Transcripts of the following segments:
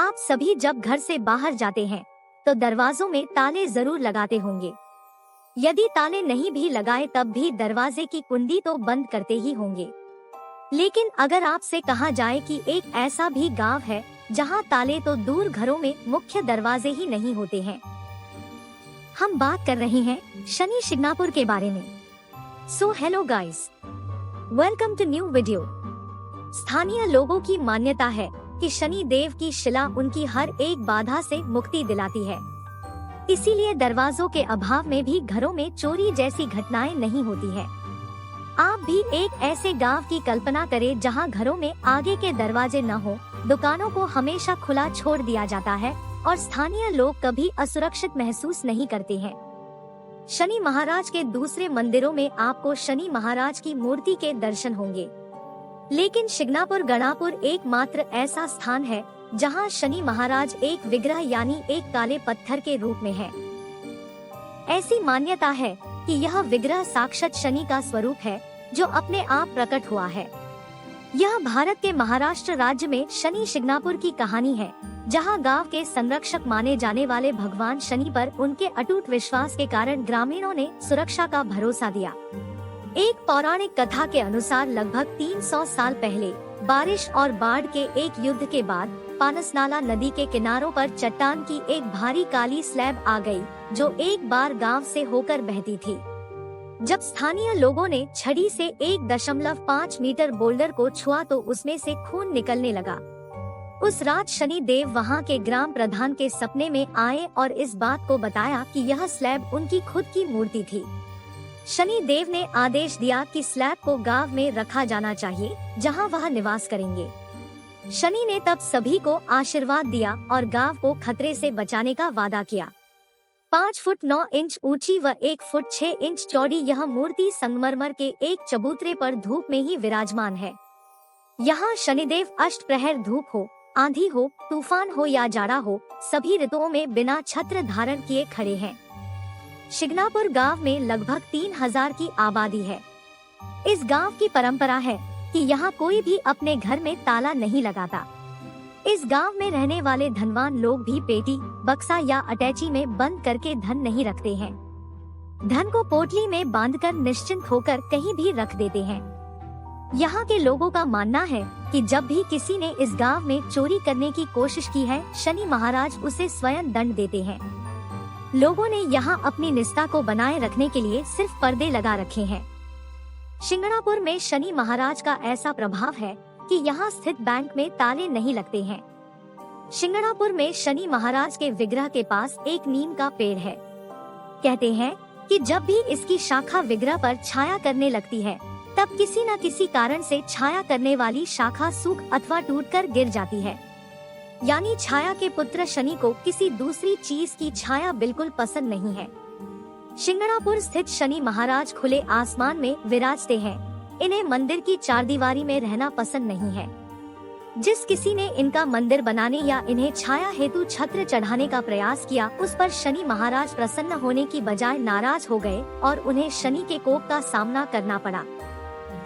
आप सभी जब घर से बाहर जाते हैं तो दरवाजों में ताले जरूर लगाते होंगे। यदि ताले नहीं भी लगाए तब भी दरवाजे की कुंडी तो बंद करते ही होंगे। लेकिन अगर आपसे कहा जाए कि एक ऐसा भी गांव है जहां ताले तो दूर घरों में मुख्य दरवाजे ही नहीं होते हैं। हम बात कर रहे हैं शनि शिंगणापुर के बारे में। So hello guys, welcome to new video. स्थानीय लोगों की मान्यता है कि शनि देव की शिला उनकी हर एक बाधा से मुक्ति दिलाती है। इसीलिए दरवाजों के अभाव में भी घरों में चोरी जैसी घटनाएं नहीं होती है। आप भी एक ऐसे गांव की कल्पना करें जहां घरों में आगे के दरवाजे न हो, दुकानों को हमेशा खुला छोड़ दिया जाता है और स्थानीय लोग कभी असुरक्षित महसूस नहीं करते हैं। शनि महाराज के दूसरे मंदिरों में आपको शनि महाराज की मूर्ति के दर्शन होंगे, लेकिन शिंगणापुर गणापुर एकमात्र ऐसा स्थान है जहां शनि महाराज एक विग्रह यानी एक काले पत्थर के रूप में है। ऐसी मान्यता है कि यह विग्रह साक्षात शनि का स्वरूप है जो अपने आप प्रकट हुआ है। यह भारत के महाराष्ट्र राज्य में शनि शिंगणापुर की कहानी है, जहां गांव के संरक्षक माने जाने वाले भगवान शनि पर उनके अटूट विश्वास के कारण ग्रामीणों ने सुरक्षा का भरोसा दिया। एक पौराणिक कथा के अनुसार लगभग 300 साल पहले बारिश और बाढ़ के एक युद्ध के बाद पानसनाला नदी के किनारों पर चट्टान की एक भारी काली स्लैब आ गई, जो एक बार गांव से होकर बहती थी। जब स्थानीय लोगों ने छड़ी से 1.5 मीटर बोल्डर को छुआ तो उसमें से खून निकलने लगा। उस रात शनि देव वहां के ग्राम प्रधान के सपने में आए और इस बात को बताया कि यह स्लैब उनकी खुद की मूर्ति थी। शनि देव ने आदेश दिया कि स्लैब को गांव में रखा जाना चाहिए जहां वह निवास करेंगे। शनि ने तब सभी को आशीर्वाद दिया और गांव को खतरे से बचाने का वादा किया। 5 फुट 9 इंच ऊंची व 1 फुट 6 इंच चौड़ी यह मूर्ति संगमरमर के एक चबूतरे पर धूप में ही विराजमान है। यहाँ शनिदेव अष्टप्रहर धूप हो, आंधी हो, तूफान हो या जाड़ा हो, सभी ऋतुओं में बिना छत्र धारण किए खड़े हैं। शिंगणापुर गांव में लगभग 3000 की आबादी है। इस गांव की परंपरा है कि यहाँ कोई भी अपने घर में ताला नहीं लगाता। इस गांव में रहने वाले धनवान लोग भी पेटी, बक्सा या अटैची में बंद करके धन नहीं रखते हैं। धन को पोटली में बांधकर निश्चिंत होकर कहीं भी रख देते हैं। यहाँ के लोगों का मानना है कि जब भी किसी ने इस गांव में चोरी करने की कोशिश की है, शनि महाराज उसे स्वयं दंड देते हैं। लोगों ने यहाँ अपनी निष्ठा को बनाए रखने के लिए सिर्फ पर्दे लगा रखे हैं। शिंगणापुर में शनि महाराज का ऐसा प्रभाव है कि यहाँ स्थित बैंक में ताले नहीं लगते हैं। शिंगणापुर में शनि महाराज के विग्रह के पास एक नीम का पेड़ है। कहते हैं कि जब भी इसकी शाखा विग्रह पर छाया करने लगती है, तब किसी न किसी कारण से छाया करने वाली शाखा सूख अथवा टूटकर गिर जाती है। यानी छाया के पुत्र शनि को किसी दूसरी चीज की छाया बिल्कुल पसंद नहीं है। शिंगणापुर स्थित शनि महाराज खुले आसमान में विराजते हैं। इन्हें मंदिर की चारदीवारी में रहना पसंद नहीं है। जिस किसी ने इनका मंदिर बनाने या इन्हें छाया हेतु छत्र चढ़ाने का प्रयास किया, उस पर शनि महाराज प्रसन्न होने की बजाय नाराज हो गए और उन्हें शनि के कोप का सामना करना पड़ा।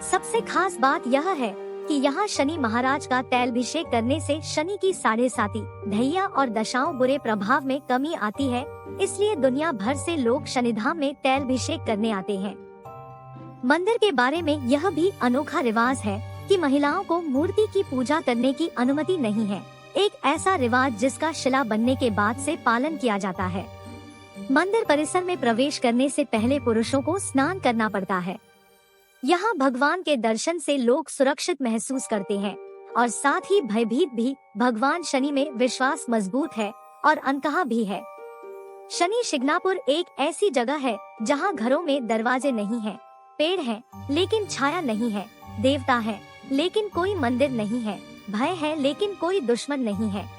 सबसे खास बात यह है कि यहाँ शनि महाराज का तैलाभिषेक करने से शनि की 7.5 ढैया और दशाओं बुरे प्रभाव में कमी आती है। इसलिए दुनिया भर से लोग शनिधाम में तैलाभिषेक करने आते हैं। मंदिर के बारे में यह भी अनोखा रिवाज है कि महिलाओं को मूर्ति की पूजा करने की अनुमति नहीं है। एक ऐसा रिवाज जिसका शिला बनने के बाद से पालन किया जाता है। मंदिर परिसर में प्रवेश करने से पहले पुरुषों को स्नान करना पड़ता है। यहाँ भगवान के दर्शन से लोग सुरक्षित महसूस करते हैं और साथ ही भयभीत भी। भगवान शनि में विश्वास मजबूत है और अनकहा भी है। शनि शिंगणापुर एक ऐसी जगह है जहाँ घरों में दरवाजे नहीं हैं, पेड़ हैं लेकिन छाया नहीं है, देवता है लेकिन कोई मंदिर नहीं है, भय है लेकिन कोई दुश्मन नहीं है।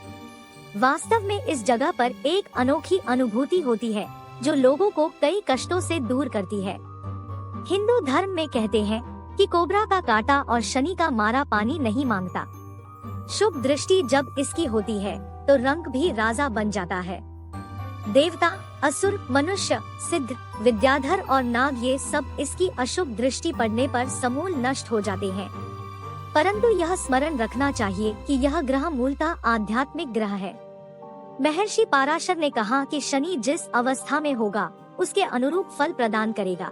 वास्तव में इस जगह पर एक अनोखी अनुभूति होती है जो लोगों को कई कष्टों से दूर करती है। हिंदू धर्म में कहते हैं कि कोबरा का काटा और शनि का मारा पानी नहीं मांगता। शुभ दृष्टि जब इसकी होती है तो रंग भी राजा बन जाता है। देवता, असुर, मनुष्य, सिद्ध, विद्याधर और नाग ये सब इसकी अशुभ दृष्टि पड़ने पर समूल नष्ट हो जाते हैं। परंतु यह स्मरण रखना चाहिए कि यह ग्रह मूलतः आध्यात्मिक ग्रह है। महर्षि पाराशर ने कहा कि शनि जिस अवस्था में होगा उसके अनुरूप फल प्रदान करेगा।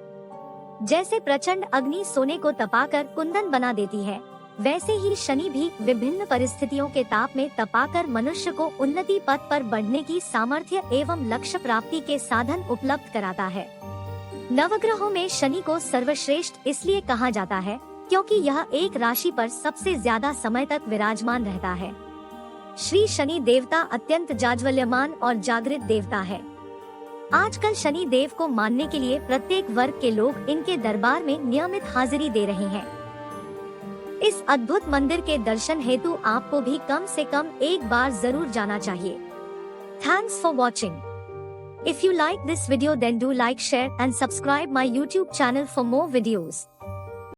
जैसे प्रचंड अग्नि सोने को तपाकर कुंदन बना देती है, वैसे ही शनि भी विभिन्न परिस्थितियों के ताप में तपाकर मनुष्य को उन्नति पथ पर बढ़ने की सामर्थ्य एवं लक्ष्य प्राप्ति के साधन उपलब्ध कराता है। नवग्रहों में शनि को सर्वश्रेष्ठ इसलिए कहा जाता है क्योंकि यह एक राशि पर सबसे ज्यादा समय तक विराजमान रहता है। श्री शनि देवता अत्यंत जाज्वल्यमान और जागृत देवता है। आजकल शनि देव को मानने के लिए प्रत्येक वर्ग के लोग इनके दरबार में नियमित हाजिरी दे रहे हैं। इस अद्भुत मंदिर के दर्शन हेतु आपको भी कम से कम एक बार जरूर जाना चाहिए। Thanks for watching. If you like this video then do like, share and subscribe my YouTube channel for more videos.